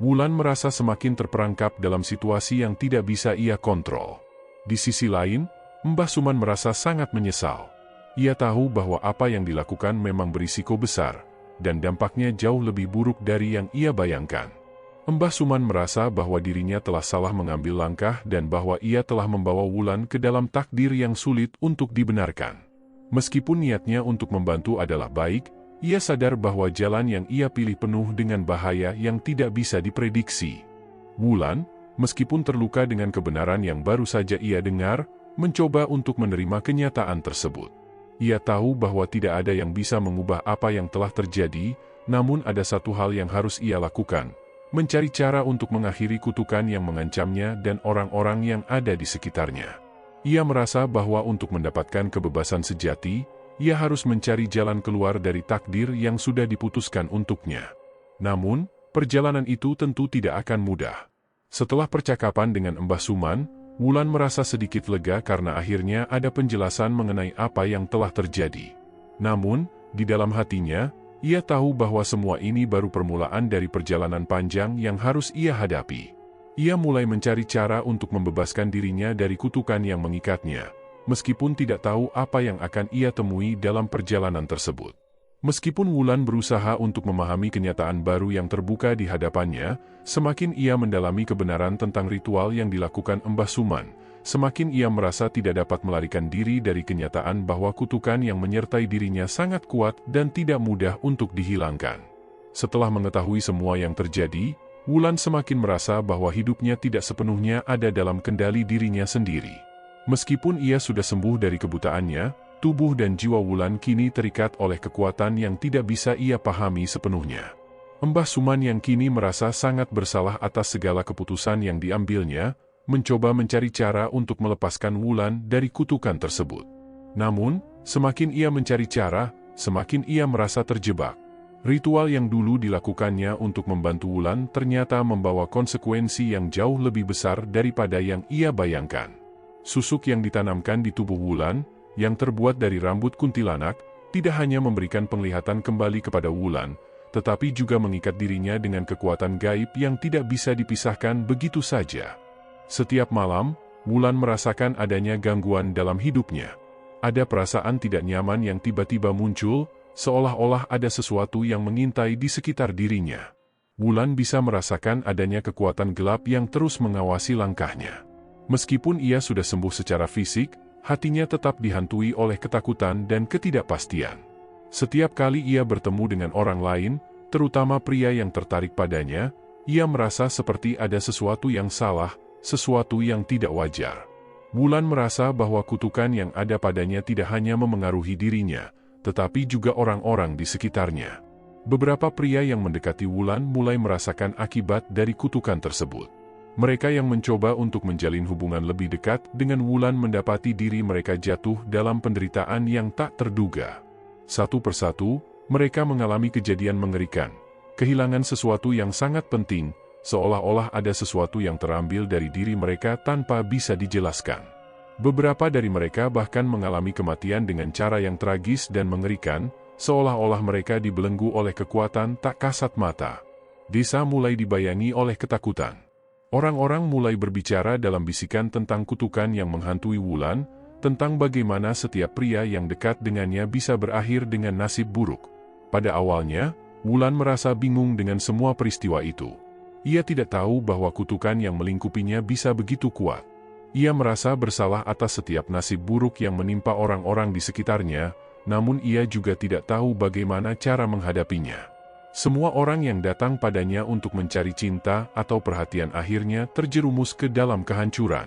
A: Wulan merasa semakin terperangkap dalam situasi yang tidak bisa ia kontrol. Di sisi lain, Mbah Suman merasa sangat menyesal. Ia tahu bahwa apa yang dilakukan memang berisiko besar, dan dampaknya jauh lebih buruk dari yang ia bayangkan. Mbah Suman merasa bahwa dirinya telah salah mengambil langkah dan bahwa ia telah membawa Wulan ke dalam takdir yang sulit untuk dibenarkan. Meskipun niatnya untuk membantu adalah baik, ia sadar bahwa jalan yang ia pilih penuh dengan bahaya yang tidak bisa diprediksi. Wulan, meskipun terluka dengan kebenaran yang baru saja ia dengar, mencoba untuk menerima kenyataan tersebut. Ia tahu bahwa tidak ada yang bisa mengubah apa yang telah terjadi, namun ada satu hal yang harus ia lakukan: mencari cara untuk mengakhiri kutukan yang mengancamnya dan orang-orang yang ada di sekitarnya. Ia merasa bahwa untuk mendapatkan kebebasan sejati, ia harus mencari jalan keluar dari takdir yang sudah diputuskan untuknya. Namun, perjalanan itu tentu tidak akan mudah. Setelah percakapan dengan Mbah Suman, Wulan merasa sedikit lega karena akhirnya ada penjelasan mengenai apa yang telah terjadi. Namun, di dalam hatinya, ia tahu bahwa semua ini baru permulaan dari perjalanan panjang yang harus ia hadapi. Ia mulai mencari cara untuk membebaskan dirinya dari kutukan yang mengikatnya, meskipun tidak tahu apa yang akan ia temui dalam perjalanan tersebut. Meskipun Wulan berusaha untuk memahami kenyataan baru yang terbuka di hadapannya, semakin ia mendalami kebenaran tentang ritual yang dilakukan Mbah Suman, semakin ia merasa tidak dapat melarikan diri dari kenyataan bahwa kutukan yang menyertai dirinya sangat kuat dan tidak mudah untuk dihilangkan. Setelah mengetahui semua yang terjadi, Wulan semakin merasa bahwa hidupnya tidak sepenuhnya ada dalam kendali dirinya sendiri. Meskipun ia sudah sembuh dari kebutaannya, tubuh dan jiwa Wulan kini terikat oleh kekuatan yang tidak bisa ia pahami sepenuhnya. Mbah Suman yang kini merasa sangat bersalah atas segala keputusan yang diambilnya, mencoba mencari cara untuk melepaskan Wulan dari kutukan tersebut. Namun, semakin ia mencari cara, semakin ia merasa terjebak. Ritual yang dulu dilakukannya untuk membantu Wulan ternyata membawa konsekuensi yang jauh lebih besar daripada yang ia bayangkan. Susuk yang ditanamkan di tubuh Wulan, yang terbuat dari rambut kuntilanak, tidak hanya memberikan penglihatan kembali kepada Wulan, tetapi juga mengikat dirinya dengan kekuatan gaib yang tidak bisa dipisahkan begitu saja. Setiap malam, Wulan merasakan adanya gangguan dalam hidupnya. Ada perasaan tidak nyaman yang tiba-tiba muncul, seolah-olah ada sesuatu yang mengintai di sekitar dirinya. Wulan bisa merasakan adanya kekuatan gelap yang terus mengawasi langkahnya. Meskipun ia sudah sembuh secara fisik, hatinya tetap dihantui oleh ketakutan dan ketidakpastian. Setiap kali ia bertemu dengan orang lain, terutama pria yang tertarik padanya, ia merasa seperti ada sesuatu yang salah, sesuatu yang tidak wajar. Wulan merasa bahwa kutukan yang ada padanya tidak hanya memengaruhi dirinya, tetapi juga orang-orang di sekitarnya. Beberapa pria yang mendekati Wulan mulai merasakan akibat dari kutukan tersebut. Mereka yang mencoba untuk menjalin hubungan lebih dekat dengan Wulan mendapati diri mereka jatuh dalam penderitaan yang tak terduga. Satu persatu, mereka mengalami kejadian mengerikan. Kehilangan sesuatu yang sangat penting, seolah-olah ada sesuatu yang terambil dari diri mereka tanpa bisa dijelaskan. Beberapa dari mereka bahkan mengalami kematian dengan cara yang tragis dan mengerikan, seolah-olah mereka dibelenggu oleh kekuatan tak kasat mata. Desa mulai dibayangi oleh ketakutan. Orang-orang mulai berbicara dalam bisikan tentang kutukan yang menghantui Wulan, tentang bagaimana setiap pria yang dekat dengannya bisa berakhir dengan nasib buruk. Pada awalnya, Wulan merasa bingung dengan semua peristiwa itu. Ia tidak tahu bahwa kutukan yang melingkupinya bisa begitu kuat. Ia merasa bersalah atas setiap nasib buruk yang menimpa orang-orang di sekitarnya, namun ia juga tidak tahu bagaimana cara menghadapinya. Semua orang yang datang padanya untuk mencari cinta atau perhatian akhirnya terjerumus ke dalam kehancuran.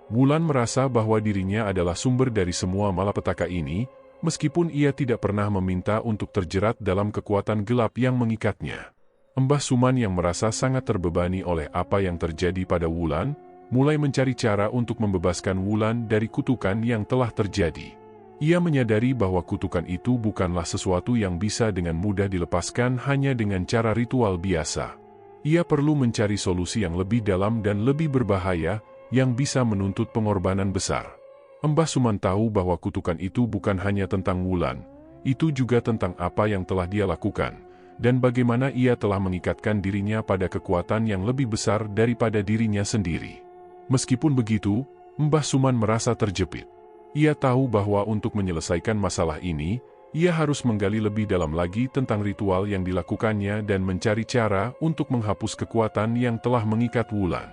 A: Wulan merasa bahwa dirinya adalah sumber dari semua malapetaka ini, meskipun ia tidak pernah meminta untuk terjerat dalam kekuatan gelap yang mengikatnya. Mbah Suman yang merasa sangat terbebani oleh apa yang terjadi pada Wulan, mulai mencari cara untuk membebaskan Wulan dari kutukan yang telah terjadi. Ia menyadari bahwa kutukan itu bukanlah sesuatu yang bisa dengan mudah dilepaskan hanya dengan cara ritual biasa. Ia perlu mencari solusi yang lebih dalam dan lebih berbahaya, yang bisa menuntut pengorbanan besar. Mbah Suman tahu bahwa kutukan itu bukan hanya tentang Wulan. itu juga tentang apa yang telah dia lakukan, dan bagaimana ia telah mengikatkan dirinya pada kekuatan yang lebih besar daripada dirinya sendiri. Meskipun begitu, Mbah Suman merasa terjepit. Ia tahu bahwa untuk menyelesaikan masalah ini, ia harus menggali lebih dalam lagi tentang ritual yang dilakukannya dan mencari cara untuk menghapus kekuatan yang telah mengikat Wulan.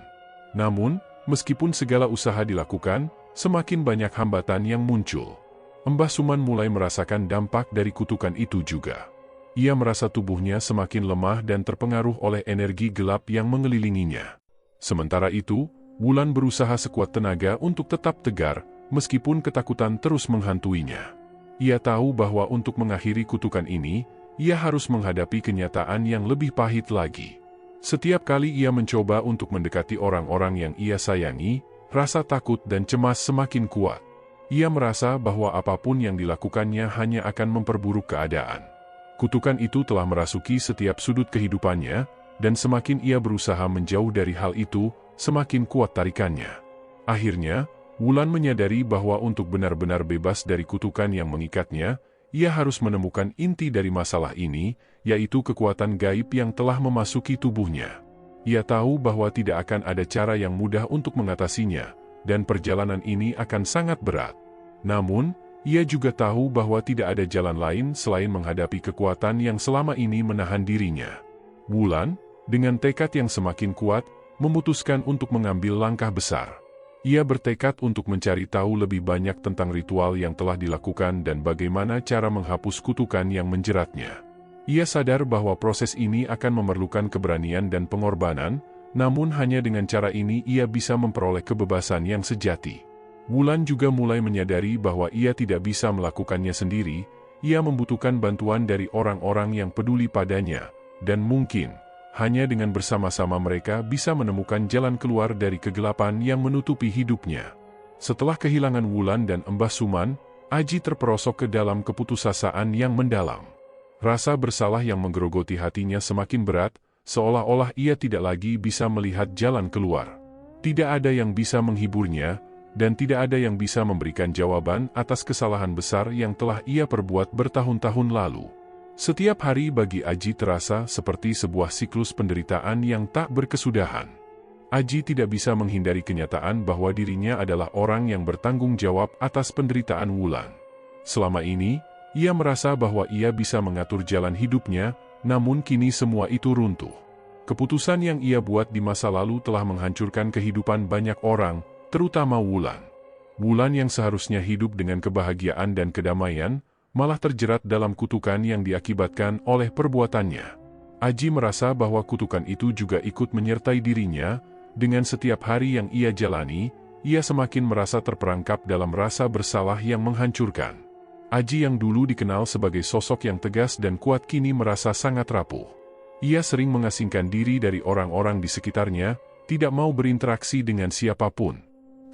A: Namun, meskipun segala usaha dilakukan, semakin banyak hambatan yang muncul. Mbah Suman mulai merasakan dampak dari kutukan itu juga. Ia merasa tubuhnya semakin lemah dan terpengaruh oleh energi gelap yang mengelilinginya. Sementara itu, Wulan berusaha sekuat tenaga untuk tetap tegar, meskipun ketakutan terus menghantuinya. Ia tahu bahwa untuk mengakhiri kutukan ini, ia harus menghadapi kenyataan yang lebih pahit lagi. Setiap kali ia mencoba untuk mendekati orang-orang yang ia sayangi, rasa takut dan cemas semakin kuat. Ia merasa bahwa apapun yang dilakukannya hanya akan memperburuk keadaan. Kutukan itu telah merasuki setiap sudut kehidupannya, dan semakin ia berusaha menjauh dari hal itu, semakin kuat tarikannya. Akhirnya, Wulan menyadari bahwa untuk benar-benar bebas dari kutukan yang mengikatnya, ia harus menemukan inti dari masalah ini, yaitu kekuatan gaib yang telah memasuki tubuhnya. Ia tahu bahwa tidak akan ada cara yang mudah untuk mengatasinya, dan perjalanan ini akan sangat berat. Namun, ia juga tahu bahwa tidak ada jalan lain selain menghadapi kekuatan yang selama ini menahan dirinya. Wulan, dengan tekad yang semakin kuat, memutuskan untuk mengambil langkah besar. Ia bertekad untuk mencari tahu lebih banyak tentang ritual yang telah dilakukan dan bagaimana cara menghapus kutukan yang menjeratnya. Ia sadar bahwa proses ini akan memerlukan keberanian dan pengorbanan, namun hanya dengan cara ini ia bisa memperoleh kebebasan yang sejati. Wulan juga mulai menyadari bahwa ia tidak bisa melakukannya sendiri, ia membutuhkan bantuan dari orang-orang yang peduli padanya, dan mungkin hanya dengan bersama-sama mereka bisa menemukan jalan keluar dari kegelapan yang menutupi hidupnya. Setelah kehilangan Wulan dan Mbah Suman, Aji terperosok ke dalam keputusasaan yang mendalam. Rasa bersalah yang menggerogoti hatinya semakin berat, seolah-olah ia tidak lagi bisa melihat jalan keluar. Tidak ada yang bisa menghiburnya, dan tidak ada yang bisa memberikan jawaban atas kesalahan besar yang telah ia perbuat bertahun-tahun lalu. Setiap hari bagi Aji terasa seperti sebuah siklus penderitaan yang tak berkesudahan. Aji tidak bisa menghindari kenyataan bahwa dirinya adalah orang yang bertanggung jawab atas penderitaan Wulan. Selama ini, ia merasa bahwa ia bisa mengatur jalan hidupnya, namun kini semua itu runtuh. Keputusan yang ia buat di masa lalu telah menghancurkan kehidupan banyak orang, terutama Wulan. Wulan yang seharusnya hidup dengan kebahagiaan dan kedamaian, malah terjerat dalam kutukan yang diakibatkan oleh perbuatannya. Aji merasa bahwa kutukan itu juga ikut menyertai dirinya. Dengan setiap hari yang ia jalani, ia semakin merasa terperangkap dalam rasa bersalah yang menghancurkan. Aji yang dulu dikenal sebagai sosok yang tegas dan kuat kini merasa sangat rapuh. Ia sering mengasingkan diri dari orang-orang di sekitarnya, tidak mau berinteraksi dengan siapapun.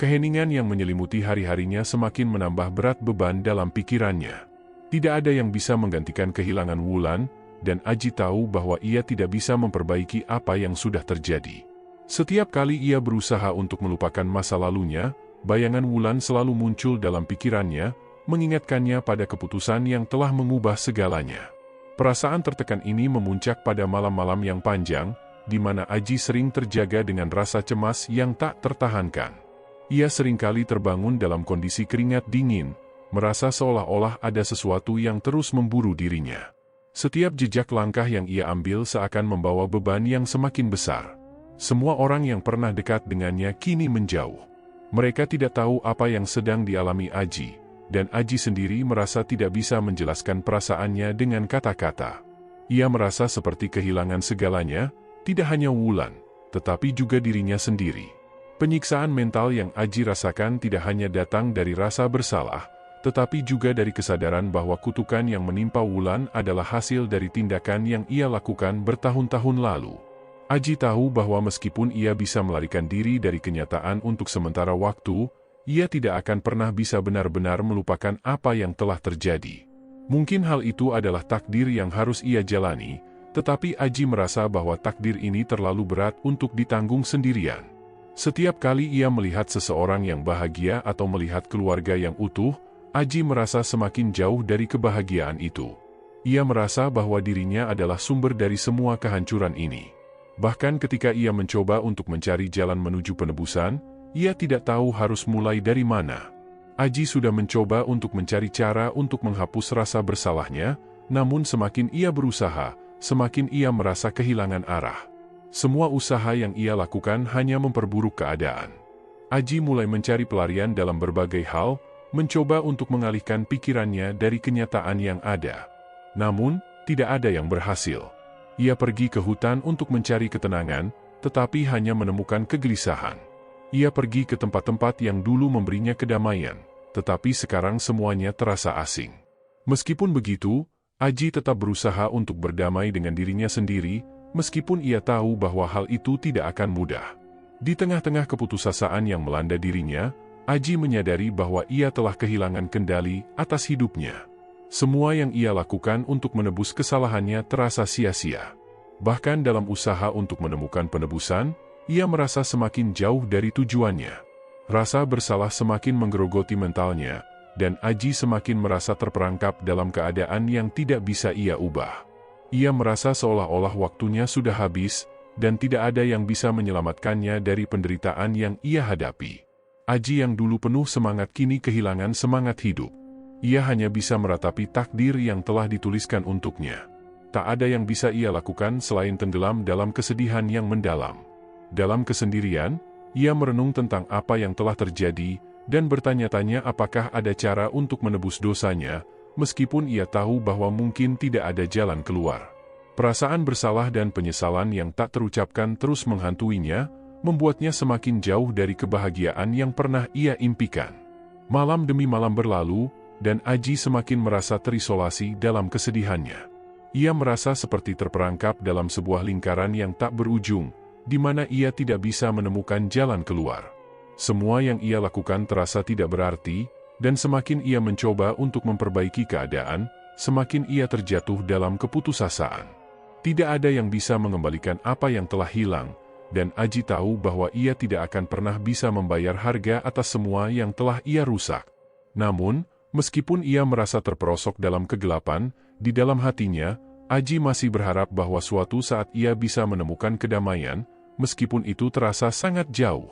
A: Keheningan yang menyelimuti hari-harinya semakin menambah berat beban dalam pikirannya. Tidak ada yang bisa menggantikan kehilangan Wulan, dan Aji tahu bahwa ia tidak bisa memperbaiki apa yang sudah terjadi. Setiap kali ia berusaha untuk melupakan masa lalunya, bayangan Wulan selalu muncul dalam pikirannya, mengingatkannya pada keputusan yang telah mengubah segalanya. Perasaan tertekan ini memuncak pada malam-malam yang panjang, di mana Aji sering terjaga dengan rasa cemas yang tak tertahankan. Ia seringkali terbangun dalam kondisi keringat dingin, merasa seolah-olah ada sesuatu yang terus memburu dirinya. Setiap jejak langkah yang ia ambil seakan membawa beban yang semakin besar. Semua orang yang pernah dekat dengannya kini menjauh. Mereka tidak tahu apa yang sedang dialami Aji, dan Aji sendiri merasa tidak bisa menjelaskan perasaannya dengan kata-kata. Ia merasa seperti kehilangan segalanya, tidak hanya Wulan, tetapi juga dirinya sendiri. Penyiksaan mental yang Aji rasakan tidak hanya datang dari rasa bersalah, tetapi juga dari kesadaran bahwa kutukan yang menimpa Wulan adalah hasil dari tindakan yang ia lakukan bertahun-tahun lalu. Aji tahu bahwa meskipun ia bisa melarikan diri dari kenyataan untuk sementara waktu, ia tidak akan pernah bisa benar-benar melupakan apa yang telah terjadi. Mungkin hal itu adalah takdir yang harus ia jalani, tetapi Aji merasa bahwa takdir ini terlalu berat untuk ditanggung sendirian. Setiap kali ia melihat seseorang yang bahagia atau melihat keluarga yang utuh, Aji merasa semakin jauh dari kebahagiaan itu. Ia merasa bahwa dirinya adalah sumber dari semua kehancuran ini. Bahkan ketika ia mencoba untuk mencari jalan menuju penebusan, ia tidak tahu harus mulai dari mana. Aji sudah mencoba untuk mencari cara untuk menghapus rasa bersalahnya, namun semakin ia berusaha, semakin ia merasa kehilangan arah. Semua usaha yang ia lakukan hanya memperburuk keadaan. Aji mulai mencari pelarian dalam berbagai hal, mencoba untuk mengalihkan pikirannya dari kenyataan yang ada. Namun, tidak ada yang berhasil. Ia pergi ke hutan untuk mencari ketenangan, tetapi hanya menemukan kegelisahan. Ia pergi ke tempat-tempat yang dulu memberinya kedamaian, tetapi sekarang semuanya terasa asing. Meskipun begitu, Aji tetap berusaha untuk berdamai dengan dirinya sendiri, meskipun ia tahu bahwa hal itu tidak akan mudah. Di tengah-tengah keputusasaan yang melanda dirinya, Aji menyadari bahwa ia telah kehilangan kendali atas hidupnya. Semua yang ia lakukan untuk menebus kesalahannya terasa sia-sia. Bahkan dalam usaha untuk menemukan penebusan, ia merasa semakin jauh dari tujuannya. Rasa bersalah semakin menggerogoti mentalnya, dan Aji semakin merasa terperangkap dalam keadaan yang tidak bisa ia ubah. Ia merasa seolah-olah waktunya sudah habis, dan tidak ada yang bisa menyelamatkannya dari penderitaan yang ia hadapi. Aji yang dulu penuh semangat kini kehilangan semangat hidup. Ia hanya bisa meratapi takdir yang telah dituliskan untuknya. Tak ada yang bisa ia lakukan selain tenggelam dalam kesedihan yang mendalam. Dalam kesendirian, ia merenung tentang apa yang telah terjadi, dan bertanya-tanya apakah ada cara untuk menebus dosanya, meskipun ia tahu bahwa mungkin tidak ada jalan keluar. Perasaan bersalah dan penyesalan yang tak terucapkan terus menghantuinya, membuatnya semakin jauh dari kebahagiaan yang pernah ia impikan. Malam demi malam berlalu, dan Aji semakin merasa terisolasi dalam kesedihannya. Ia merasa seperti terperangkap dalam sebuah lingkaran yang tak berujung, di mana ia tidak bisa menemukan jalan keluar. Semua yang ia lakukan terasa tidak berarti, dan semakin ia mencoba untuk memperbaiki keadaan, semakin ia terjatuh dalam keputusasaan. Tidak ada yang bisa mengembalikan apa yang telah hilang, dan Aji tahu bahwa ia tidak akan pernah bisa membayar harga atas semua yang telah ia rusak. Namun, meskipun ia merasa terperosok dalam kegelapan, di dalam hatinya, Aji masih berharap bahwa suatu saat ia bisa menemukan kedamaian, meskipun itu terasa sangat jauh.